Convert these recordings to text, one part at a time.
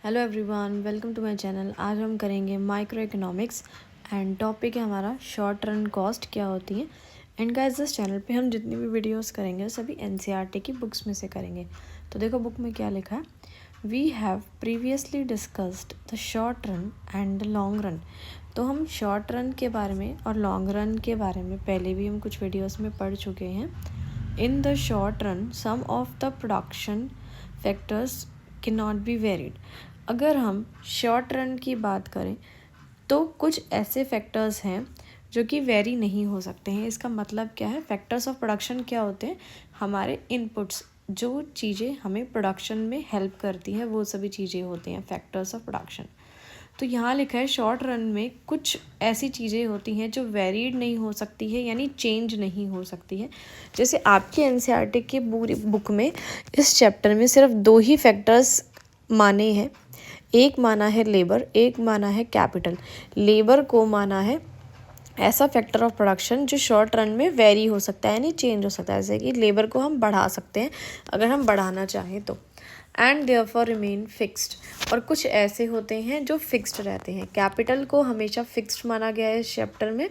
Hello everyone, welcome to my channel. आज हम करेंगे माइक्रो इकोनॉमिक्स एंड टॉपिक है हमारा शॉर्ट रन कॉस्ट क्या होती है। एंड गाइस, इस चैनल पे हम जितनी भी वीडियोस करेंगे सभी एनसीईआरटी की बुक्स में से करेंगे। तो देखो बुक में क्या लिखा है। We have previously discussed the short run and the long run. तो हम शॉर्ट रन के बारे में और लॉन्ग रन के बारे में पहले भी हम कुछ वीडियोस में पढ़ चुके हैं। In the short run some of the production factors can not be varied. अगर हम शॉर्ट रन की बात करें तो कुछ ऐसे फैक्टर्स हैं जो कि वेरी नहीं हो सकते हैं। इसका मतलब क्या है? फैक्टर्स ऑफ प्रोडक्शन क्या होते हैं? हमारे इनपुट्स, जो चीज़ें हमें प्रोडक्शन में हेल्प करती हैं, वो सभी चीज़ें होती हैं फैक्टर्स ऑफ प्रोडक्शन। तो यहाँ लिखा है शॉर्ट रन में कुछ ऐसी चीज़ें होती हैं जो वेरीड नहीं हो सकती है, यानी चेंज नहीं हो सकती है। जैसे आपकी एनसीईआरटी की पूरी बुक में इस चैप्टर में सिर्फ दो ही फैक्टर्स माने हैं। एक माना है लेबर, एक माना है कैपिटल। लेबर को माना है ऐसा फैक्टर ऑफ प्रोडक्शन जो शॉर्ट रन में वेरी हो सकता है, यानी चेंज हो सकता है। जैसे कि लेबर को हम बढ़ा सकते हैं अगर हम बढ़ाना चाहें तो। And therefore remain fixed. और कुछ ऐसे होते हैं जो फिक्स्ड रहते हैं। कैपिटल को हमेशा फिक्स्ड माना गया है इस चैप्टर में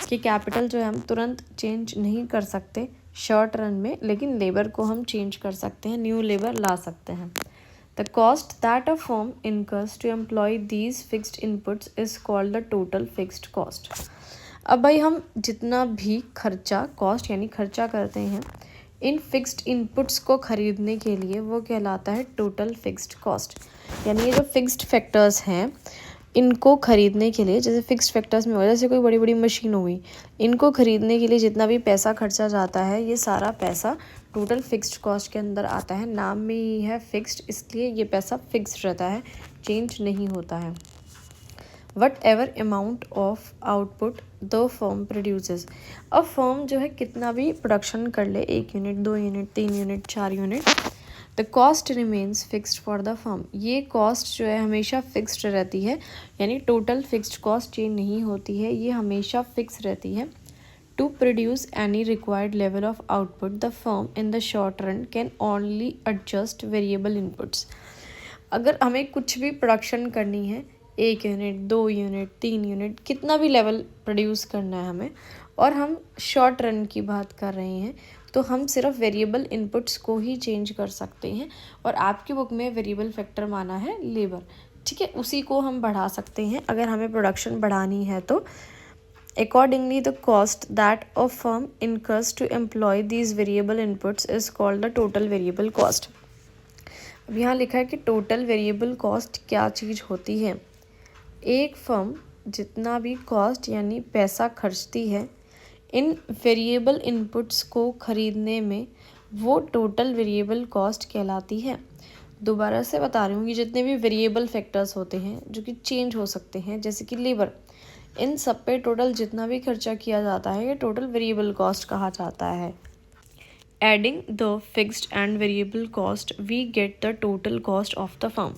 कि कैपिटल जो है हम तुरंत चेंज नहीं कर सकते शॉर्ट रन में, लेकिन लेबर को हम चेंज कर सकते हैं, न्यू लेबर ला सकते हैं। The cost that a firm incurs to employ these fixed inputs is called the total fixed cost. अब भाई हम जितना भी खर्चा, कॉस्ट यानी खर्चा करते हैं इन फिक्स्ड इनपुट्स को खरीदने के लिए, वो कहलाता है टोटल फिक्स्ड कॉस्ट। यानी ये जो फिक्स्ड फैक्टर्स हैं इनको खरीदने के लिए, जैसे फिक्स्ड फैक्टर्स में हो, जैसे कोई बड़ी बड़ी मशीन हो गई, इनको खरीदने के लिए जितना भी पैसा खर्चा जाता है ये सारा पैसा टोटल फिक्स्ड कॉस्ट के अंदर आता है। नाम में ही है फिक्स्ड, इसलिए ये पैसा फिक्स्ड रहता है, चेंज नहीं होता है। What ever amount of output the firm produces. अब फर्म जो है कितना भी प्रोडक्शन कर ले, 1 unit, 2 unit, 3 unit, 4 unit, the cost remains fixed for the firm. ये कॉस्ट जो है हमेशा फिक्स्ड रहती है, यानी टोटल फिक्स्ड कॉस्ट चेंज नहीं होती है, ये हमेशा फिक्स रहती है। To produce any required level of output, the firm in the short run can only adjust variable inputs. अगर हमें कुछ भी प्रोडक्शन करनी है, 1 यूनिट, 2 यूनिट, 3 यूनिट, कितना भी लेवल प्रोड्यूस करना है हमें, और हम शॉर्ट रन की बात कर रहे हैं, तो हम सिर्फ वेरिएबल इनपुट्स को ही चेंज कर सकते हैं। और आपकी बुक में वेरिएबल फैक्टर माना है लेबर, ठीक है, उसी को हम बढ़ा सकते हैं अगर हमें प्रोडक्शन बढ़ानी है तो। Accordingly, the cost that a firm incurs to employ these variable inputs is called the total variable cost. अब यहाँ लिखा है कि टोटल वेरिएबल कॉस्ट क्या चीज़ होती है। एक फर्म जितना भी कॉस्ट यानी पैसा खर्चती है इन वेरिएबल इनपुट्स को खरीदने में, वो टोटल वेरिएबल कॉस्ट कहलाती है। दोबारा से बता रही हूँ कि जितने भी वेरिएबल फैक्टर्स होते हैं जो कि चेंज हो सकते हैं, जैसे कि लेबर, इन सब पे टोटल जितना भी खर्चा किया जाता है ये टोटल वेरिएबल कॉस्ट कहा जाता है। Adding the fixed and variable cost we get the total cost of the firm.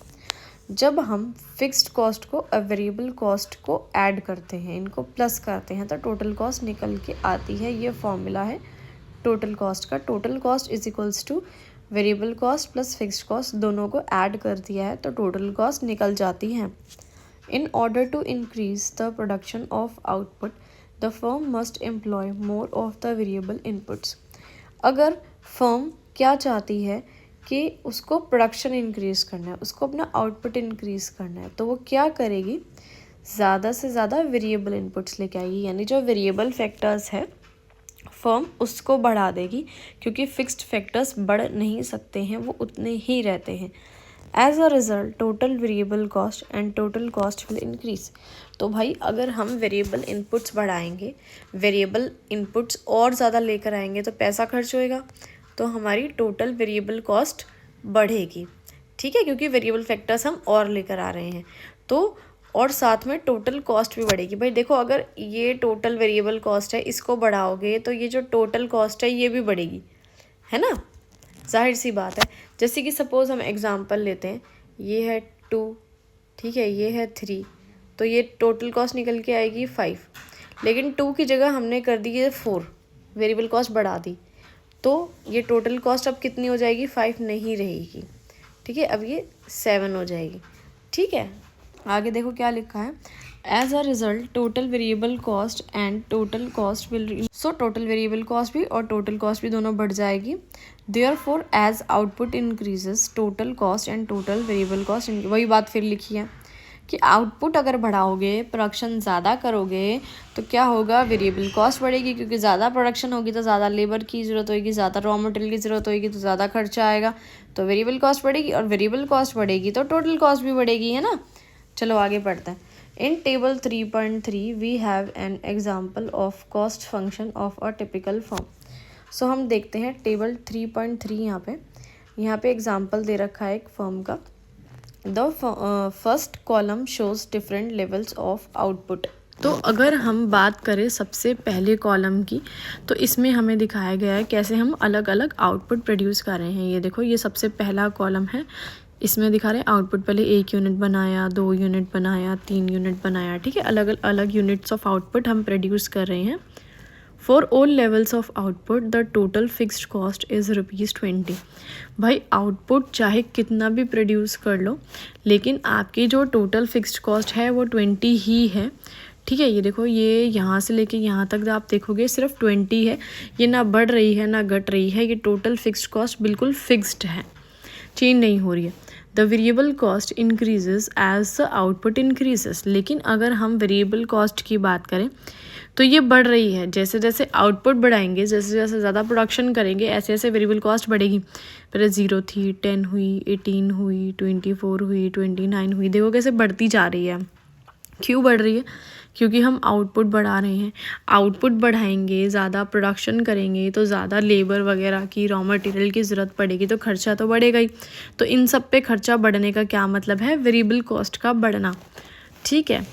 जब हम फिक्स्ड कॉस्ट को और वेरिएबल कॉस्ट को ऐड करते हैं, इनको प्लस करते हैं, तो टोटल कॉस्ट निकल के आती है। ये फॉर्मूला है टोटल कॉस्ट का। Total cost is equals two variable cost plus fixed cost, दोनों को ऐड कर दिया है तो टोटल कॉस्ट निकल जाती है। In order to increase the production of output, the firm must employ more of the variable inputs. अगर फर्म क्या चाहती है कि उसको प्रोडक्शन इंक्रीज करना है, उसको अपना आउटपुट इंक्रीज करना है, तो वो क्या करेगी? ज़्यादा से ज़्यादा वेरिएबल इनपुट्स लेके आएगी, यानी जो वेरिएबल फैक्टर्स है फर्म उसको बढ़ा देगी, क्योंकि फिक्स्ड फैक्टर्स बढ़ नहीं सकते हैं, वो उतने ही रहते हैं। As a result total variable cost and total cost will increase. तो भाई अगर हम वेरिएबल इनपुट्स बढ़ाएंगे, वेरिएबल इनपुट्स और ज़्यादा लेकर आएंगे तो पैसा खर्च होएगा, तो हमारी टोटल वेरिएबल कॉस्ट बढ़ेगी, ठीक है, क्योंकि वेरिएबल फैक्टर्स हम और लेकर आ रहे हैं, तो और साथ में टोटल कॉस्ट भी बढ़ेगी। भाई देखो, अगर ये टोटल वेरिएबल कॉस्ट है, इसको बढ़ाओगे तो ये जो टोटल कॉस्ट है ये भी बढ़ेगी, है ना, जाहिर सी बात है। जैसे कि सपोज़ हम एग्ज़ाम्पल लेते हैं, ये है 2, ठीक है, ये है 3, तो ये टोटल कॉस्ट निकल के आएगी 5, लेकिन 2 की जगह हमने कर दी है 4, वेरिएबल कॉस्ट बढ़ा दी, तो ये टोटल कॉस्ट अब कितनी हो जाएगी? 5 नहीं रहेगी, ठीक है, अब ये 7 हो जाएगी। ठीक है, आगे देखो क्या लिखा है। As a result total variable cost and total cost will, so total variable cost भी और टोटल कॉस्ट भी दोनों बढ़ जाएगी। Therefore as output increases total cost and total variable cost, वही बात फिर लिखी है कि आउटपुट अगर बढ़ाओगे, प्रोडक्शन ज़्यादा करोगे तो क्या होगा, वेरिएबल कॉस्ट बढ़ेगी, क्योंकि ज़्यादा प्रोडक्शन होगी तो ज़्यादा लेबर की ज़रूरत होगी, ज़्यादा रॉ मटेरियल की ज़रूरत होगी तो ज़्यादा खर्चा आएगा, तो वेरिएबल कॉस्ट बढ़ेगी, और वेरिएबल कॉस्ट बढ़ेगी तो टोटल कॉस्ट भी बढ़ेगी, है ना। चलो आगे पढ़ते हैं। In table 3.3 we have an example of cost function of a typical firm. So हम देखते हैं टेबल 3.3, यहाँ पे एग्जाम्पल दे रखा है एक फर्म का। The first column shows different levels of output. तो अगर हम बात करें सबसे पहले कॉलम की, तो इसमें हमें दिखाया गया है कैसे हम अलग अलग आउटपुट प्रोड्यूस कर रहे हैं। ये देखो, ये सबसे पहला कॉलम है, इसमें दिखा रहे हैं आउटपुट, पहले 1 यूनिट बनाया, 2 यूनिट बनाया, 3 यूनिट बनाया, ठीक है, अलग अलग यूनिट्स ऑफ आउटपुट हम प्रोड्यूस कर रहे हैं। For all levels of output the total fixed cost is ₹20। भाई आउटपुट चाहे कितना भी प्रोड्यूस कर लो, लेकिन आपकी जो टोटल फिक्स्ड कॉस्ट है वो 20 ही है, ठीक है। ये देखो, ये यहाँ से लेके यहाँ तक आप देखोगे सिर्फ 20 है, ये ना बढ़ रही है ना घट रही है, ये टोटल फिक्स्ड कॉस्ट बिल्कुल फिक्स्ड है, चेंज नहीं हो रही है। The variable cost increases as the output increases. लेकिन अगर हम वेरिएबल कॉस्ट की बात करें तो ये बढ़ रही है, जैसे जैसे आउटपुट बढ़ाएंगे, जैसे जैसे ज़्यादा प्रोडक्शन करेंगे, ऐसे ऐसे वेरिएबल कॉस्ट बढ़ेगी। पहले 0 थी, 10 हुई, 18 हुई, 24 हुई, 29 हुई, देखो कैसे बढ़ती जा रही है। क्यों बढ़ रही है? क्योंकि हम आउटपुट बढ़ा रहे हैं। आउटपुट बढ़ाएंगे, ज़्यादा प्रोडक्शन करेंगे तो ज़्यादा लेबर वगैरह की, रॉ मटेरियल की ज़रूरत पड़ेगी, तो खर्चा तो बढ़ेगा ही। तो इन सब पे खर्चा बढ़ने का क्या मतलब है? वेरिएबल कॉस्ट का बढ़ना, ठीक है।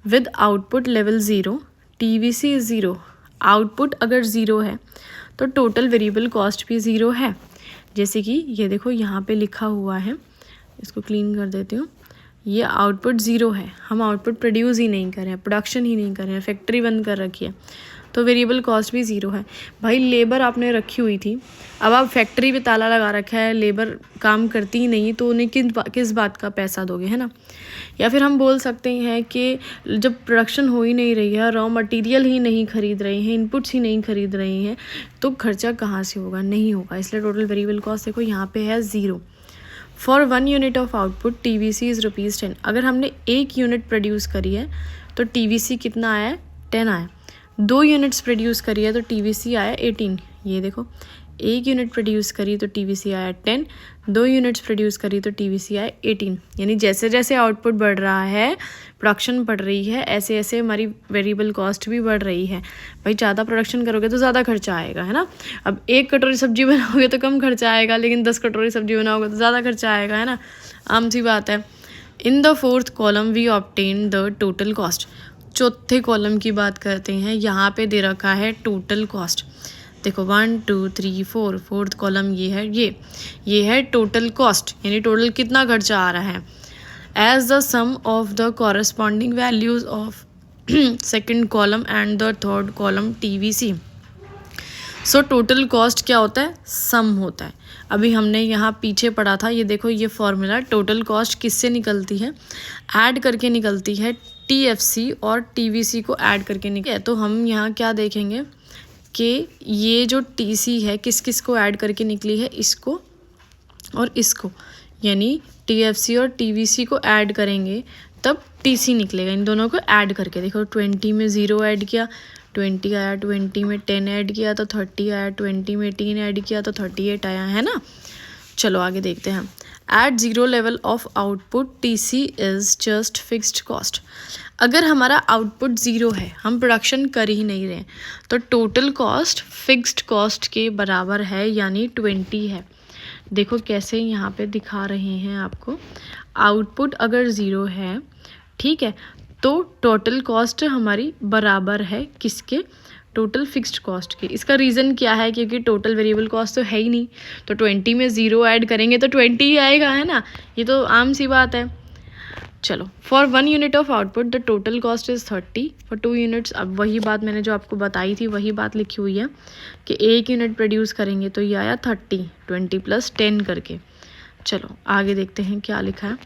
With output level 0 TVC is 0। Output अगर 0 है तो टोटल वेरिएबल कॉस्ट भी 0 है। जैसे कि ये देखो, यहाँ पे लिखा हुआ है, इसको क्लीन कर देती हूँ। ये आउटपुट 0 है, हम आउटपुट प्रोड्यूस ही नहीं कर रहे हैं, प्रोडक्शन ही नहीं कर रहे हैं, फैक्ट्री बंद कर रखी है, तो वेरिएबल कॉस्ट भी 0 है। भाई लेबर आपने रखी हुई थी, अब आप फैक्ट्री पे ताला लगा रखा है, लेबर काम करती ही नहीं, तो उन्हें किस बात का पैसा दोगे, है ना। या फिर हम बोल सकते हैं कि जब प्रोडक्शन हो ही नहीं रही है, रॉ मटेरियल ही नहीं खरीद रहे हैं, इनपुट्स ही नहीं खरीद रहे हैं, तो खर्चा कहाँ से होगा? नहीं होगा। इसलिए टोटल वेरिएबल कॉस्ट देखो यहाँ पे है 0। For 1 unit of output TVC is ₹10। अगर हमने 1 यूनिट प्रोड्यूस करी है तो TVC कितना आया है? 10 आया। 2 यूनिट्स प्रोड्यूस करी है तो TVC आया 18। ये देखो, 1 यूनिट प्रोड्यूस करी तो TVC आया 10, 2 यूनिट्स प्रोड्यूस करी तो TVC आया 18। यानी जैसे जैसे आउटपुट बढ़ रहा है, प्रोडक्शन बढ़ रही है, ऐसे ऐसे हमारी वेरिएबल कॉस्ट भी बढ़ रही है। भाई ज़्यादा प्रोडक्शन करोगे तो ज़्यादा खर्चा आएगा, है ना। अब 1 कटोरी सब्जी बनाओगे तो कम खर्चा आएगा, लेकिन 10 कटोरी सब्जी बनाओगे तो ज़्यादा खर्चा आएगा, है ना, आम सी बात है। In the 4th column we obtain the total cost. चौथे कॉलम की बात करते हैं, यहाँ पे दे रखा है टोटल कॉस्ट। देखो 1 2 3 4, 4th कॉलम ये है, ये है टोटल कॉस्ट, यानी टोटल कितना खर्चा आ रहा है। As the sum of the corresponding values of second column and the 3rd column TVC। So total cost क्या होता है? सम होता है। अभी हमने यहाँ पीछे पढ़ा था, ये देखो, ये फॉर्मूला टोटल कॉस्ट किससे निकलती है? ऐड करके निकलती है, TFC और TVC को ऐड करके निकल। तो हम यहाँ क्या देखेंगे कि ये जो TC है किस किस को ऐड करके निकली है? इसको और इसको, यानी TFC और TVC को ऐड करेंगे तब TC निकलेगा। इन दोनों को ऐड करके देखो, 20 में 0 ऐड किया 20 आया, 20 में 10 ऐड किया तो 30 आया, 20 में 18 ऐड किया तो 38 आया, है ना। चलो आगे देखते हैं। At 0 level of output TC is just fixed cost. अगर हमारा आउटपुट 0 है, हम प्रोडक्शन कर ही नहीं रहे, तो टोटल कॉस्ट फिक्स्ड कॉस्ट के बराबर है, यानी 20 है। देखो कैसे यहाँ पे दिखा रहे हैं आपको, आउटपुट अगर 0 है, ठीक है, तो टोटल कॉस्ट हमारी बराबर है किसके? टोटल फिक्स्ड कॉस्ट के। इसका रीज़न क्या है? क्योंकि टोटल वेरिएबल कॉस्ट तो है ही नहीं, तो 20 में 0 ऐड करेंगे तो 20 ही आएगा, है ना, ये तो आम सी बात है। चलो, for 1 unit of output the total cost is 30। For 2 units, अब वही बात मैंने जो आपको बताई थी वही बात लिखी हुई है कि 1 यूनिट प्रोड्यूस करेंगे तो ये आया 30, 20 + 10 करके। चलो आगे देखते हैं क्या लिखा है।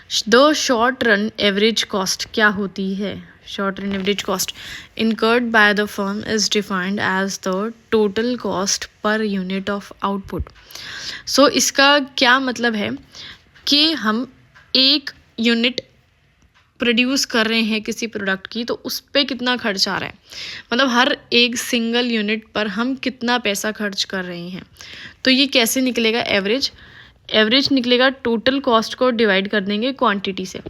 The short run average cost क्या होती है? Short run average cost incurred by the firm is defined as the total cost per unit of output. So इसका क्या मतलब है कि हम एक यूनिट प्रोड्यूस कर रहे हैं किसी प्रोडक्ट की, तो उस पर कितना खर्च आ रहा है, मतलब हर एक सिंगल यूनिट पर हम कितना पैसा खर्च कर रहे हैं। तो ये कैसे निकलेगा? एवरेज निकलेगा, टोटल कॉस्ट को डिवाइड कर देंगे क्वांटिटी से।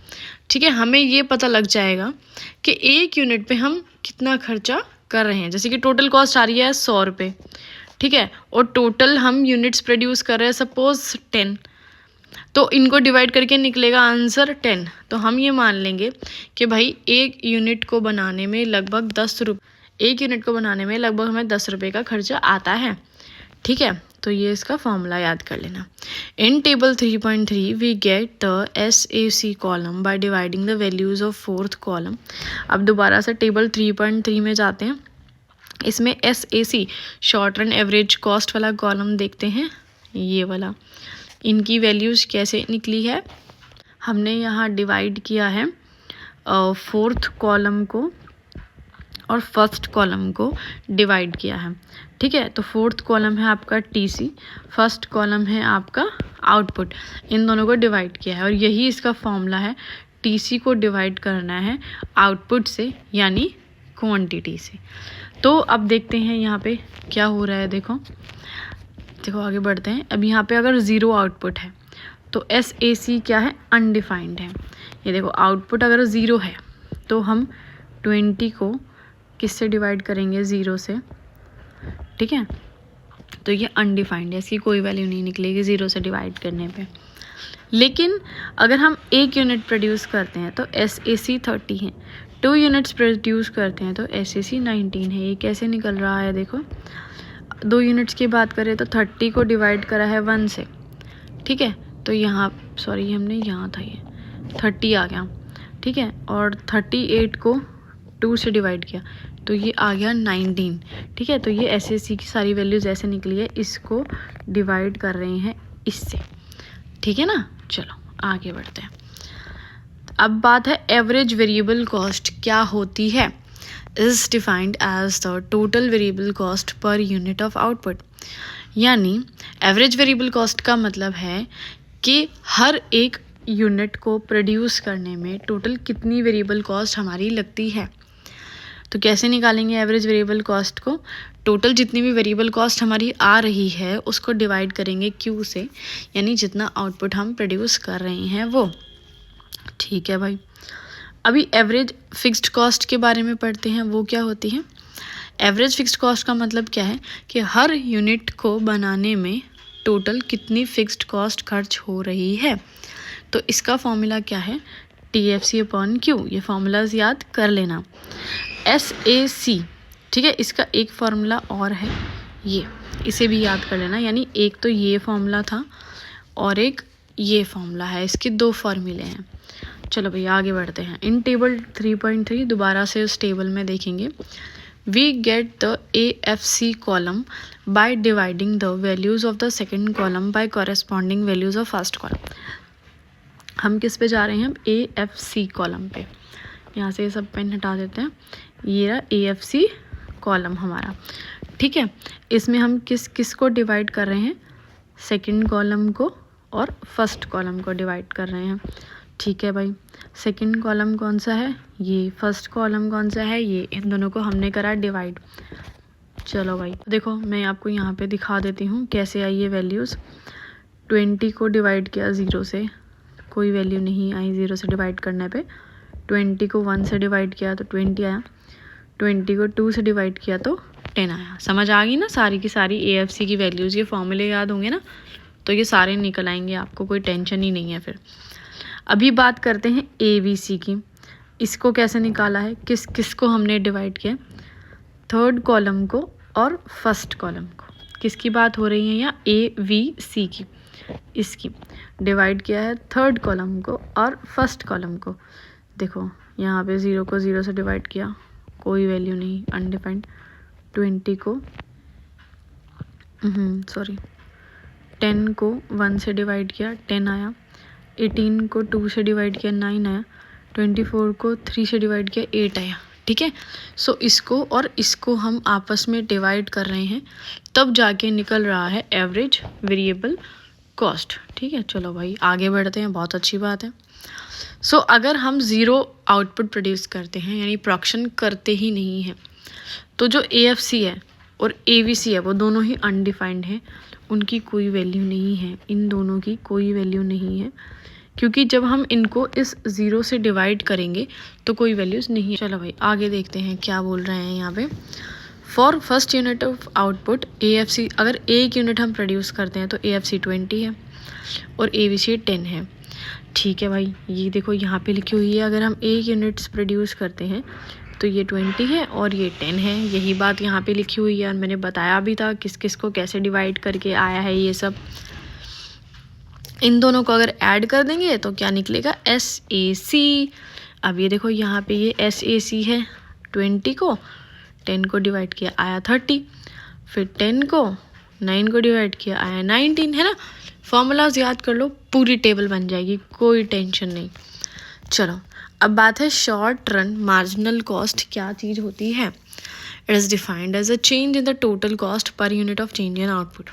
ठीक है, हमें ये पता लग जाएगा कि एक यूनिट पे हम कितना खर्चा कर रहे हैं। जैसे कि टोटल कॉस्ट आ रही है 100 रुपये, ठीक है, और टोटल हम यूनिट्स प्रोड्यूस कर रहे हैं सपोज 10, तो इनको डिवाइड करके निकलेगा आंसर 10। तो हम ये मान लेंगे कि भाई एक यूनिट को बनाने में लगभग 10 रुपये, एक यूनिट को बनाने में लगभग हमें 10 रुपये का खर्चा आता है। ठीक है, तो ये इसका फॉर्मूला याद कर लेना। In table 3.3 we get the SAC column by dividing the values of fourth column. अब दोबारा से टेबल 3.3 में जाते हैं। इसमें SAC short run average cost वाला कॉलम देखते हैं, ये वाला। इनकी वैल्यूज कैसे निकली है? हमने यहाँ डिवाइड किया है फोर्थ कॉलम को और फर्स्ट कॉलम को डिवाइड किया है। ठीक है, तो फोर्थ कॉलम है आपका TC, फर्स्ट कॉलम है आपका आउटपुट, इन दोनों को डिवाइड किया है और यही इसका फॉर्मूला है। TC को डिवाइड करना है आउटपुट से, यानी क्वांटिटी से। तो अब देखते हैं यहाँ पे क्या हो रहा है। देखो आगे बढ़ते हैं। अब यहाँ पे अगर 0 आउटपुट है तो SAC क्या है? अनडिफाइंड है। ये देखो, आउटपुट अगर 0 है तो हम 20 को किससे डिवाइड करेंगे? 0 से। ठीक है, तो ये अनडिफाइंड है, इसकी कोई वैल्यू नहीं निकलेगी 0 से डिवाइड करने पे। लेकिन अगर हम एक यूनिट प्रोड्यूस करते हैं तो SAC 30 है, 2 यूनिट्स प्रोड्यूस करते हैं तो SAC 19 है। ये कैसे निकल रहा है? देखो, 2 यूनिट्स की बात करें तो 30 को डिवाइड करा है 1 से। ठीक है, तो यहाँ सॉरी हमने यहाँ था, ये 30 आ गया। ठीक है, और 38 को 2 से डिवाइड किया तो ये आ गया 19। ठीक है, तो ये SAC की सारी वैल्यूज़ ऐसे निकली है, इसको डिवाइड कर रहे हैं इससे। ठीक है ना, चलो आगे बढ़ते हैं। अब बात है एवरेज वेरिएबल कॉस्ट क्या होती है? Is defined as the total variable cost per unit of output. यानी एवरेज वेरिएबल कॉस्ट का मतलब है कि हर एक यूनिट को प्रोड्यूस करने में टोटल कितनी वेरिएबल कॉस्ट हमारी लगती है। तो कैसे निकालेंगे एवरेज वेरिएबल कॉस्ट को? टोटल जितनी भी वेरिएबल कॉस्ट हमारी आ रही है उसको डिवाइड करेंगे Q से, यानी जितना आउटपुट हम प्रोड्यूस कर रहे हैं वो। ठीक है भाई, अभी एवरेज फिक्स्ड कॉस्ट के बारे में पढ़ते हैं, वो क्या होती है? एवरेज फिक्स्ड कॉस्ट का मतलब क्या है कि हर यूनिट को बनाने में टोटल कितनी फिक्स्ड कॉस्ट खर्च हो रही है। तो इसका फॉर्मूला क्या है? TFC/Q। ये फॉर्मूलाज याद कर लेना। SAC, ठीक है, इसका एक फार्मूला और है, ये इसे भी याद कर लेना। यानी एक तो ये फॉर्मूला था और एक ये फॉर्मूला है, इसके 2 फार्मूले हैं। चलो भैया आगे बढ़ते हैं। इन टेबल 3.3 दोबारा से उस टेबल में देखेंगे। We get the AFC column by dividing the values of the second column by corresponding values of first column. हम किस पे जा रहे हैं? AFC कॉलम पे। यहाँ से ये सब पेन हटा देते हैं। ये रहा AFC कॉलम हमारा। ठीक है, इसमें हम किस को डिवाइड कर रहे हैं? सेकंड कॉलम को और फर्स्ट कॉलम को डिवाइड कर रहे हैं। ठीक है भाई, सेकंड कॉलम कौन सा है? ये। फर्स्ट कॉलम कौन सा है? ये। इन दोनों को हमने करा डिवाइड। चलो भाई देखो, मैं आपको यहाँ पे दिखा देती हूँ कैसे आई ये वैल्यूज़। 20 को डिवाइड किया 0 से, कोई वैल्यू नहीं आई 0 से डिवाइड करने पे। 20 को 1 से डिवाइड किया तो 20 आया। 20 को 2 से डिवाइड किया तो 10 आया। समझ आ गई ना सारी की सारी AFC की वैल्यूज़? ये फॉर्मूले याद होंगे ना, तो ये सारे निकल आएंगे, आपको कोई टेंशन ही नहीं है फिर। अभी बात करते हैं ABC की। इसको कैसे निकाला है? किस को हमने डिवाइड किया? थर्ड कॉलम को और फर्स्ट कॉलम को। किसकी बात हो रही है यहाँ? AVC की। इसकी डिवाइड किया है थर्ड कॉलम को और फर्स्ट कॉलम को। देखो यहाँ पे 0 को 0 से डिवाइड किया, कोई वैल्यू नहीं, अनडिफाइंड। 20 को 10 को 1 से डिवाइड किया, 10 आया। 18 को 2 से डिवाइड किया 9 आया, 24 को 3 से डिवाइड किया 8 आया। ठीक है, सो इसको और इसको हम आपस में डिवाइड कर रहे हैं, तब जाके निकल रहा है एवरेज वेरिएबल कॉस्ट। ठीक है, चलो भाई आगे बढ़ते हैं, बहुत अच्छी बात है। सो अगर हम ज़ीरो आउटपुट प्रोड्यूस करते हैं, यानी प्रोडक्शन करते ही नहीं हैं, तो जो AFC है और AVC है वो दोनों ही अनडिफाइंड हैं, उनकी कोई वैल्यू नहीं है, इन दोनों की कोई वैल्यू नहीं है, क्योंकि जब हम इनको इस ज़ीरो से डिवाइड करेंगे तो कोई वैल्यूज़ नहीं है। चलो भाई आगे देखते हैं क्या बोल रहे हैं यहाँ पे। For first unit of output AFC, अगर एक यूनिट हम प्रोड्यूस करते हैं तो AFC 20 है और AVC 10 है। ठीक है भाई, ये देखो यहाँ पे लिखी हुई है, अगर हम एक यूनिट्स प्रोड्यूस करते हैं तो ये 20 है और ये 10 है, यही बात यहाँ पे लिखी हुई है और मैंने बताया भी था किस किस को कैसे डिवाइड करके आया है ये सब। इन दोनों को अगर ऐड कर देंगे तो क्या निकलेगा, SAC। अब ये देखो यहाँ पे ये SAC है, 20 को 10 को डिवाइड किया आया 30, फिर 10 को 9 को डिवाइड किया आया 19, है ना। फॉर्मूलाज याद कर लो, पूरी टेबल बन जाएगी, कोई टेंशन नहीं। चलो अब बात है शॉर्ट रन मार्जिनल कॉस्ट क्या चीज़ होती है। It is defined as a change in the total cost per unit of change in output.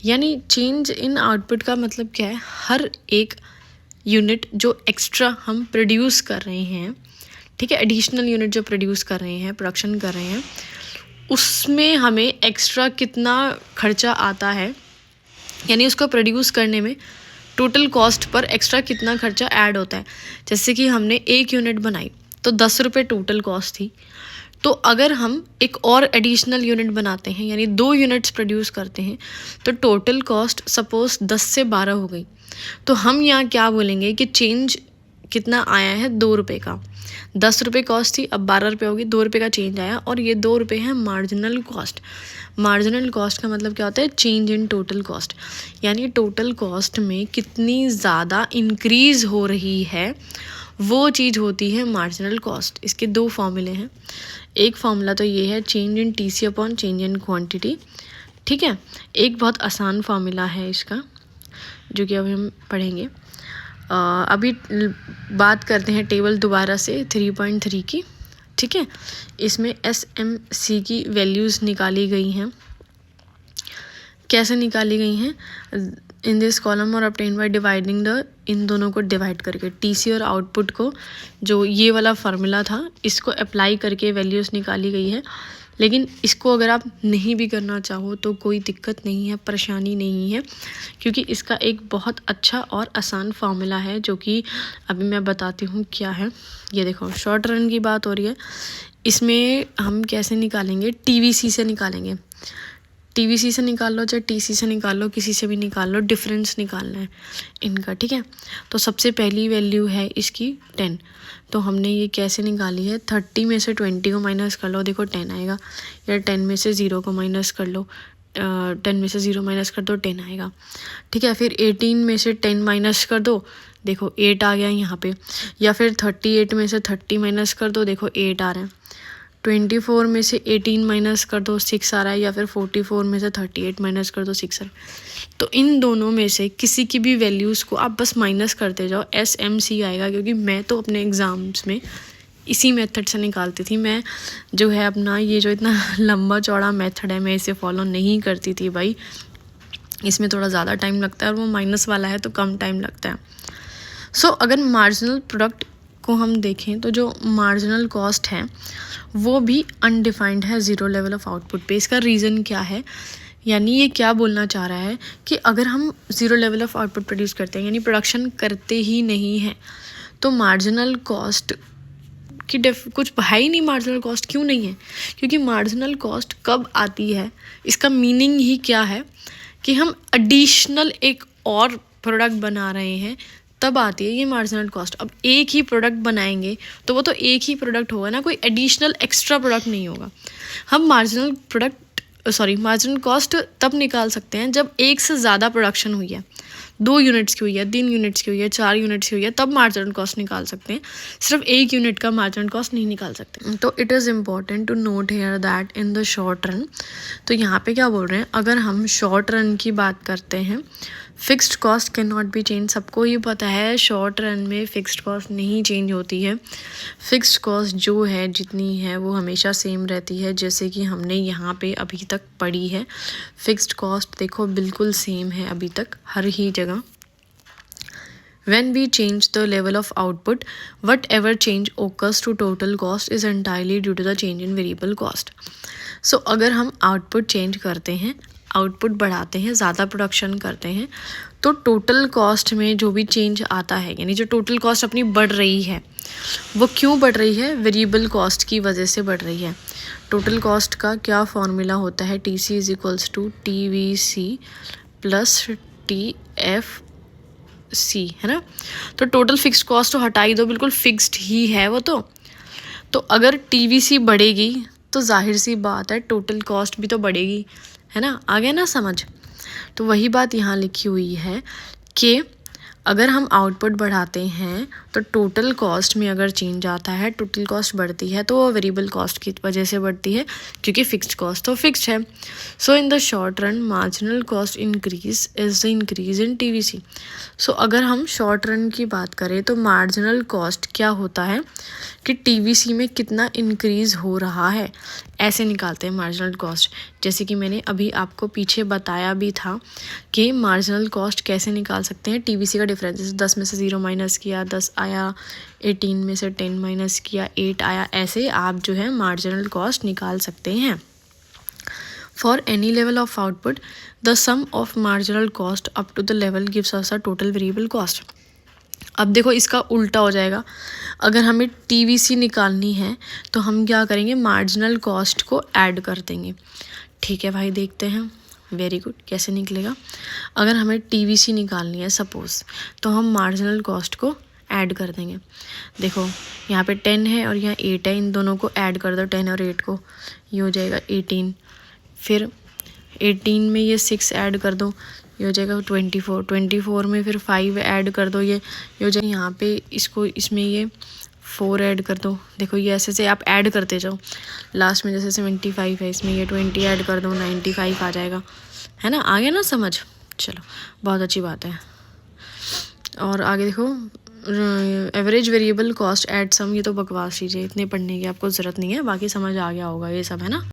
यानी चेंज इन आउटपुट का मतलब क्या है, हर एक यूनिट जो एक्स्ट्रा हम प्रोड्यूस कर रहे हैं, ठीक है, एडिशनल यूनिट जो प्रोड्यूस कर रहे हैं, प्रोडक्शन कर रहे हैं, उसमें हमें एक्स्ट्रा कितना खर्चा आता है, यानी उसको प्रोड्यूस करने में टोटल कॉस्ट पर एक्स्ट्रा कितना खर्चा ऐड होता है। जैसे कि हमने एक यूनिट बनाई तो 10 रुपये टोटल कॉस्ट थी, तो अगर हम एक और एडिशनल यूनिट बनाते हैं, यानी 2 यूनिट्स प्रोड्यूस करते हैं, तो टोटल कॉस्ट सपोज 10 से 12 हो गई, तो हम यहाँ क्या बोलेंगे कि चेंज कितना आया है, 2 रुपये का। 10 रुपये कॉस्ट थी, अब 12 रुपये होगी, 2 रुपये का चेंज आया, और ये 2 रुपये है मार्जिनल कॉस्ट। मार्जिनल कॉस्ट का मतलब क्या होता है, चेंज इन टोटल कॉस्ट, यानी टोटल कॉस्ट में कितनी ज़्यादा इंक्रीज़ हो रही है, वो चीज़ होती है मार्जिनल कॉस्ट। इसके 2 फॉर्मूले हैं, एक फार्मूला तो ये है change in TC upon change in quantity, ठीक है। एक बहुत आसान फार्मूला है इसका, जो कि अभी हम पढ़ेंगे। अभी बात करते हैं टेबल दोबारा से 3.3 की, ठीक है। इसमें SMC की वैल्यूज़ निकाली गई हैं। कैसे निकाली गई हैं, इन दिस कॉलम और ऑब्टेन बाय डिवाइडिंग द, इन दोनों को डिवाइड करके, TC और आउटपुट को, जो ये वाला फार्मूला था, इसको अप्लाई करके वैल्यूज़ निकाली गई है। लेकिन इसको अगर आप नहीं भी करना चाहो तो कोई दिक्कत नहीं है, परेशानी नहीं है, क्योंकि इसका एक बहुत अच्छा और आसान फार्मूला है, जो कि अभी मैं बताती हूँ क्या है। ये देखो, शॉर्ट रन की बात हो रही है, इसमें हम कैसे निकालेंगे, TVC से निकालेंगे। TVC से निकाल लो, चाहे TC से निकाल लो, किसी से भी निकाल लो, डिफरेंस निकालना है इनका, ठीक है। तो सबसे पहली वैल्यू है इसकी 10, तो हमने ये कैसे निकाली है, 30 में से 20 को माइनस कर लो, देखो 10 आएगा, या 10 में से 0 को माइनस कर लो, 10 में से 0 माइनस कर दो, 10 आएगा, ठीक है। फिर 18 में से 10 माइनस कर दो, देखो 8 आ गया यहाँ पे, या फिर 38 में से 30 माइनस कर दो, देखो 8 आ रहा है। 24 में से 18 माइनस कर दो, 6 आ रहा है, या फिर 44 में से 38 माइनस कर दो, 6 आ रहा है। तो इन दोनों में से किसी की भी वैल्यूज़ को आप बस माइनस करते जाओ, SMC आएगा। क्योंकि मैं तो अपने एग्ज़ाम्स में इसी मेथड से निकालती थी, मैं जो है अपना ये जो इतना लंबा चौड़ा मेथड है, मैं इसे फॉलो नहीं करती थी भाई, इसमें थोड़ा ज़्यादा टाइम लगता है, और वो माइनस वाला है तो कम टाइम लगता है। सो अगर मार्जिनल प्रोडक्ट को हम देखें तो जो मार्जिनल कॉस्ट है वो भी अनडिफाइंड है ज़ीरो लेवल ऑफ आउटपुट पे। इसका रीज़न क्या है, यानी ये क्या बोलना चाह रहा है कि अगर हम zero level of output produce करते हैं, यानी प्रोडक्शन करते ही नहीं हैं, तो मार्जिनल कॉस्ट की कुछ है ही नहीं। मार्जिनल कॉस्ट क्यों नहीं है, क्योंकि मार्जिनल कॉस्ट कब आती है, इसका मीनिंग ही क्या है कि हम एडिशनल एक और प्रोडक्ट बना रहे हैं, तब आती है ये मार्जिनल कॉस्ट। अब एक ही प्रोडक्ट बनाएंगे तो वो तो एक ही प्रोडक्ट होगा ना, कोई एडिशनल एक्स्ट्रा प्रोडक्ट नहीं होगा। हम मार्जिनल कॉस्ट तब निकाल सकते हैं जब एक से ज़्यादा प्रोडक्शन हुई है, 2 यूनिट्स की हुई है, 3 यूनिट्स की हुई है, 4 यूनिट्स की हुई है, तब मार्जिनल कॉस्ट निकाल सकते हैं। सिर्फ एक यूनिट का मार्जिनल कॉस्ट नहीं निकाल सकते। तो it is important to note here that in the short run, तो यहाँ पे क्या बोल रहे हैं, अगर हम शॉर्ट रन की बात करते हैं fixed cost can not B change, सबको ही पता है शॉर्ट रन में फिक्स्ड कॉस्ट नहीं चेंज होती है। फिक्स्ड कॉस्ट जो है जितनी है वो हमेशा सेम रहती है, जैसे कि हमने यहाँ पे अभी तक पढ़ी है। फिक्स्ड कॉस्ट देखो बिल्कुल सेम है अभी तक हर ही जगह। When we change the level of output, whatever change occurs to total cost is entirely due to the change in variable cost. So अगर हम आउटपुट चेंज करते हैं, आउटपुट बढ़ाते हैं, ज़्यादा प्रोडक्शन करते हैं, तो टोटल कॉस्ट में जो भी चेंज आता है, यानी जो टोटल कॉस्ट अपनी बढ़ रही है वो क्यों बढ़ रही है? वेरिएबल कॉस्ट की वजह से बढ़ रही है। टोटल कॉस्ट का क्या फॉर्मूला होता है? TC is equals to TVC plus TFC, है ना। तो टोटल फिक्स्ड कॉस्ट तो हटा ही दो, बिल्कुल फिक्स्ड ही है वो। तो अगर TVC बढ़ेगी तो जाहिर सी बात है टोटल कॉस्ट भी तो बढ़ेगी, है ना। आ गया ना समझ। तो वही बात यहाँ लिखी हुई है कि अगर हम आउटपुट बढ़ाते हैं तो टोटल कॉस्ट में अगर चेंज आता है, टोटल कॉस्ट बढ़ती है, तो वो वेरिएबल कॉस्ट की वजह से बढ़ती है, क्योंकि फिक्स्ड कॉस्ट तो फिक्स्ड है। So in the short run marginal cost increase is the increase in TVC। So अगर हम शॉर्ट रन की बात करें तो मार्जिनल कॉस्ट क्या होता है कि TVC में कितना इंक्रीज़ हो रहा है, ऐसे निकालते हैं मार्जिनल कॉस्ट। जैसे कि मैंने अभी आपको पीछे बताया भी था कि मार्जिनल कॉस्ट कैसे निकाल सकते हैं। TVC का डिफरेंस, जैसे 10 में से 0 माइनस किया 10 आया, 18 में से 10 माइनस किया 8 आया, ऐसे आप जो है मार्जिनल कॉस्ट निकाल सकते हैं। For any level of output, the sum of marginal cost up to the level gives us a total variable cost. अब देखो इसका उल्टा हो जाएगा। अगर हमें TVC निकालनी है तो हम क्या करेंगे? मार्जिनल कॉस्ट को ऐड कर देंगे। ठीक है भाई, देखते हैं। वेरी गुड, कैसे निकलेगा? अगर हमें TVC निकालनी है सपोज, तो हम मार्जिनल कॉस्ट को ऐड कर देंगे। देखो यहाँ पे 10 है और यहाँ 8 है, इन दोनों को ऐड कर दो, 10 और 8 को, ये हो जाएगा 18। फिर 18 में ये 6 ऐड कर दो, ये हो जाएगा 24। 24 में फिर 5 ऐड कर दो, ये हो जाएगा यहाँ पे, इसको इसमें ये 4 ऐड कर दो। देखो ये ऐसे से आप ऐड करते जाओ, लास्ट में जैसे 75 है, इसमें ये 20 ऐड कर दो, 95 आ जाएगा, है ना। आ गया ना समझ? चलो बहुत अच्छी बात है। और आगे देखो, average variable cost at some, ये तो बकवास चीज़ है, इतने पढ़ने की आपको ज़रूरत नहीं है, बाकी समझ आ गया होगा ये सब, है ना।